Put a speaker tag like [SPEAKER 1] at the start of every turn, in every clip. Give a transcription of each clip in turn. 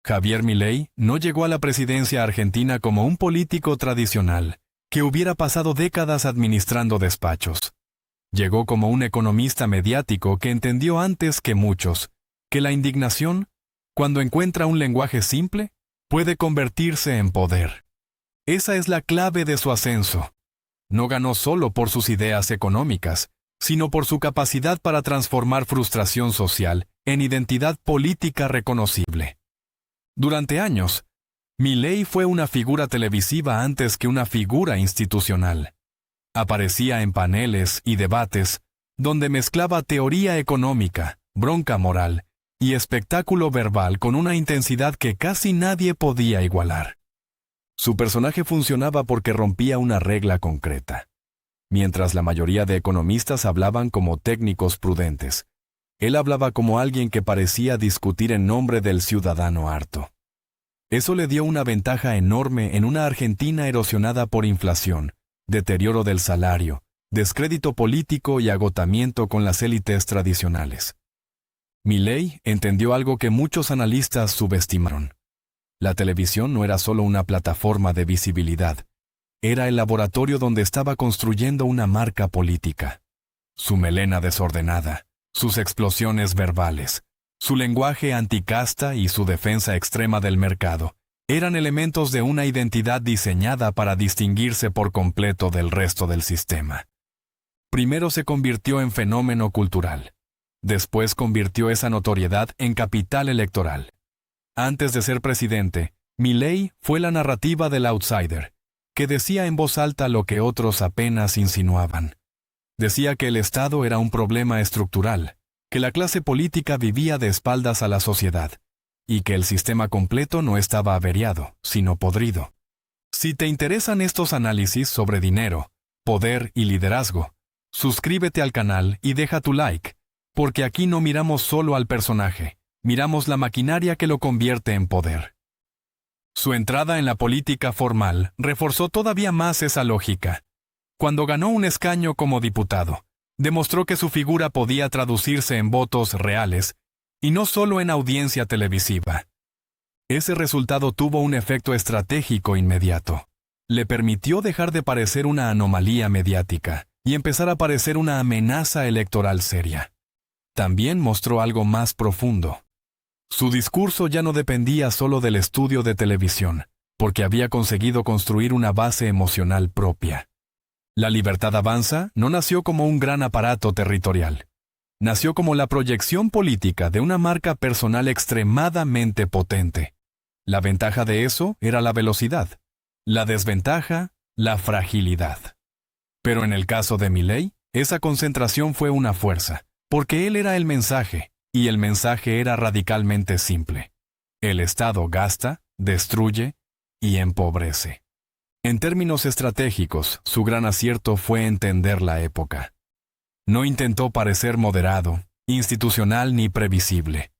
[SPEAKER 1] Javier Milei no llegó a la presidencia argentina como un político tradicional, que hubiera pasado décadas administrando despachos. Llegó como un economista mediático que entendió antes que muchos que la indignación, cuando encuentra un lenguaje simple, puede convertirse en poder. Esa es la clave de su ascenso. No ganó solo por sus ideas económicas, sino por su capacidad para transformar frustración social en identidad política reconocible. Durante años, Milei fue una figura televisiva antes que una figura institucional. Aparecía en paneles y debates donde mezclaba teoría económica, bronca moral y espectáculo verbal con una intensidad que casi nadie podía igualar. Su personaje funcionaba porque rompía una regla concreta. Mientras la mayoría de economistas hablaban como técnicos prudentes, él hablaba como alguien que parecía discutir en nombre del ciudadano harto. Eso le dio una ventaja enorme en una Argentina erosionada por inflación, deterioro del salario, descrédito político y agotamiento con las élites tradicionales. Milei entendió algo que muchos analistas subestimaron. La televisión no era solo una plataforma de visibilidad, era el laboratorio donde estaba construyendo una marca política. Su melena desordenada, sus explosiones verbales, su lenguaje anticasta y su defensa extrema del mercado eran elementos de una identidad diseñada para distinguirse por completo del resto del sistema. Primero se convirtió en fenómeno cultural. Después convirtió esa notoriedad en capital electoral. Antes de ser presidente, Milei fue la narrativa del outsider, que decía en voz alta lo que otros apenas insinuaban. Decía que el Estado era un problema estructural, que la clase política vivía de espaldas a la sociedad, y que el sistema completo no estaba averiado, sino podrido. Si te interesan estos análisis sobre dinero, poder y liderazgo, suscríbete al canal y deja tu like, porque aquí no miramos solo al personaje, miramos la maquinaria que lo convierte en poder. Su entrada en la política formal reforzó todavía más esa lógica. Cuando ganó un escaño como diputado, demostró que su figura podía traducirse en votos reales y no solo en audiencia televisiva. Ese resultado tuvo un efecto estratégico inmediato. Le permitió dejar de parecer una anomalía mediática y empezar a parecer una amenaza electoral seria. También mostró algo más profundo. Su discurso ya no dependía solo del estudio de televisión, porque había conseguido construir una base emocional propia. La Libertad Avanza no nació como un gran aparato territorial. Nació como la proyección política de una marca personal extremadamente potente. La ventaja de eso era la velocidad. La desventaja, la fragilidad. Pero en el caso de Milei, esa concentración fue una fuerza, porque él era el mensaje, y el mensaje era radicalmente simple. El Estado gasta, destruye y empobrece. En términos estratégicos, su gran acierto fue entender la época. No intentó parecer moderado, institucional ni previsible.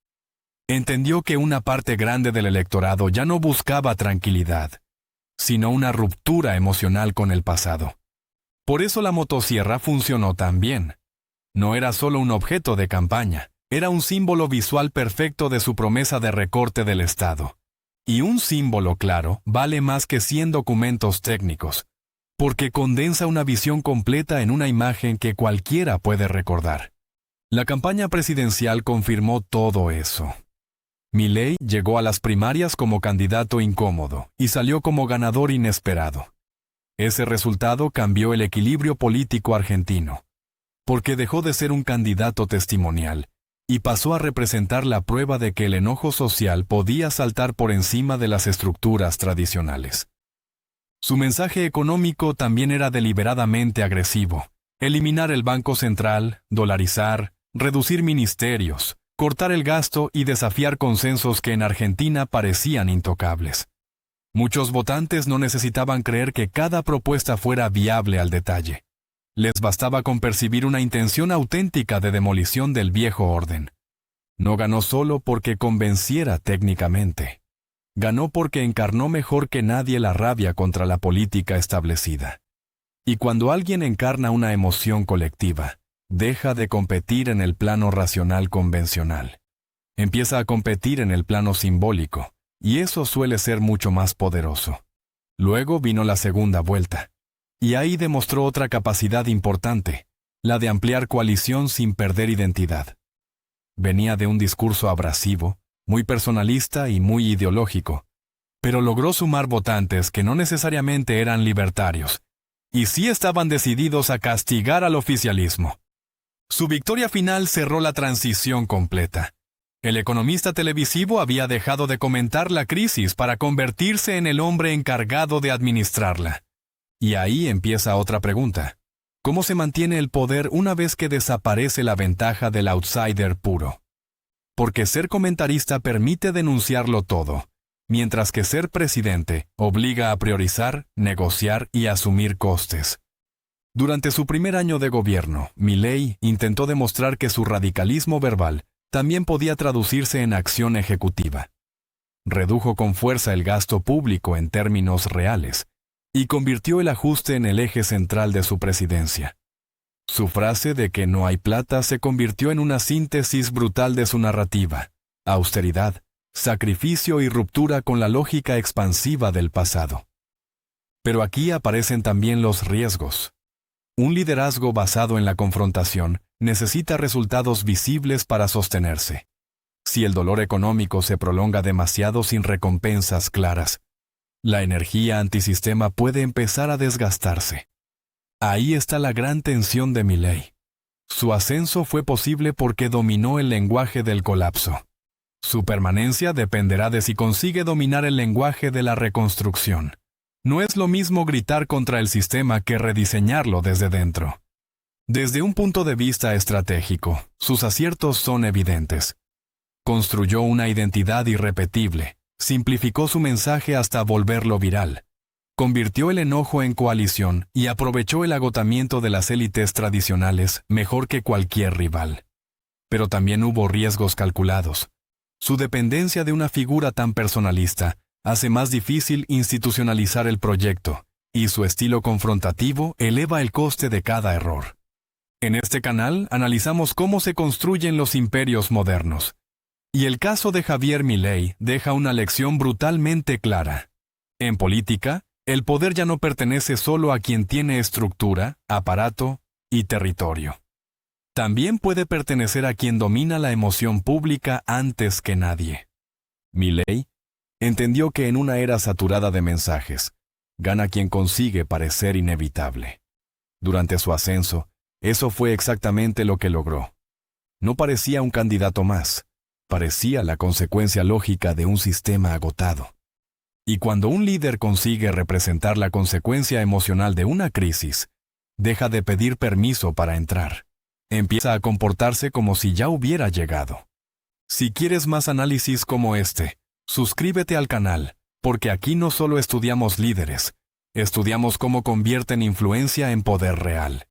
[SPEAKER 1] Entendió que una parte grande del electorado ya no buscaba tranquilidad, sino una ruptura emocional con el pasado. Por eso la motosierra funcionó tan bien. No era solo un objeto de campaña, era un símbolo visual perfecto de su promesa de recorte del Estado. Y un símbolo claro vale más que 100 documentos técnicos, porque condensa una visión completa en una imagen que cualquiera puede recordar. La campaña presidencial confirmó todo eso. Milei llegó a las primarias como candidato incómodo y salió como ganador inesperado. Ese resultado cambió el equilibrio político argentino, porque dejó de ser un candidato testimonial y pasó a representar la prueba de que el enojo social podía saltar por encima de las estructuras tradicionales. Su mensaje económico también era deliberadamente agresivo: eliminar el Banco Central, dolarizar, reducir ministerios, cortar el gasto y desafiar consensos que en Argentina parecían intocables. Muchos votantes no necesitaban creer que cada propuesta fuera viable al detalle. Les bastaba con percibir una intención auténtica de demolición del viejo orden. No ganó solo porque convenciera técnicamente. Ganó porque encarnó mejor que nadie la rabia contra la política establecida. Y cuando alguien encarna una emoción colectiva, deja de competir en el plano racional convencional. Empieza a competir en el plano simbólico, y eso suele ser mucho más poderoso. Luego vino la segunda vuelta, y ahí demostró otra capacidad importante, la de ampliar coalición sin perder identidad. Venía de un discurso abrasivo, muy personalista y muy ideológico, pero logró sumar votantes que no necesariamente eran libertarios, y sí estaban decididos a castigar al oficialismo. Su victoria final cerró la transición completa. El economista televisivo había dejado de comentar la crisis para convertirse en el hombre encargado de administrarla. Y ahí empieza otra pregunta. ¿Cómo se mantiene el poder una vez que desaparece la ventaja del outsider puro? Porque ser comentarista permite denunciarlo todo, mientras que ser presidente obliga a priorizar, negociar y asumir costes. Durante su primer año de gobierno, Milei intentó demostrar que su radicalismo verbal también podía traducirse en acción ejecutiva. Redujo con fuerza el gasto público en términos reales y convirtió el ajuste en el eje central de su presidencia. Su frase de que no hay plata se convirtió en una síntesis brutal de su narrativa: austeridad, sacrificio y ruptura con la lógica expansiva del pasado. Pero aquí aparecen también los riesgos. Un liderazgo basado en la confrontación necesita resultados visibles para sostenerse. Si el dolor económico se prolonga demasiado sin recompensas claras, la energía antisistema puede empezar a desgastarse. Ahí está la gran tensión de Milei. Su ascenso fue posible porque dominó el lenguaje del colapso. Su permanencia dependerá de si consigue dominar el lenguaje de la reconstrucción. No es lo mismo gritar contra el sistema que rediseñarlo desde dentro. Desde un punto de vista estratégico, sus aciertos son evidentes. Construyó una identidad irrepetible, simplificó su mensaje hasta volverlo viral, convirtió el enojo en coalición y aprovechó el agotamiento de las élites tradicionales mejor que cualquier rival. Pero también hubo riesgos calculados. Su dependencia de una figura tan personalista hace más difícil institucionalizar el proyecto, y su estilo confrontativo eleva el coste de cada error. En este canal analizamos cómo se construyen los imperios modernos. Y el caso de Javier Milei deja una lección brutalmente clara. En política, el poder ya no pertenece solo a quien tiene estructura, aparato y territorio. También puede pertenecer a quien domina la emoción pública antes que nadie. Milei entendió que en una era saturada de mensajes, gana quien consigue parecer inevitable. Durante su ascenso, eso fue exactamente lo que logró. No parecía un candidato más, parecía la consecuencia lógica de un sistema agotado. Y cuando un líder consigue representar la consecuencia emocional de una crisis, deja de pedir permiso para entrar. Empieza a comportarse como si ya hubiera llegado. Si quieres más análisis como este, suscríbete al canal, porque aquí no solo estudiamos líderes, estudiamos cómo convierten influencia en poder real.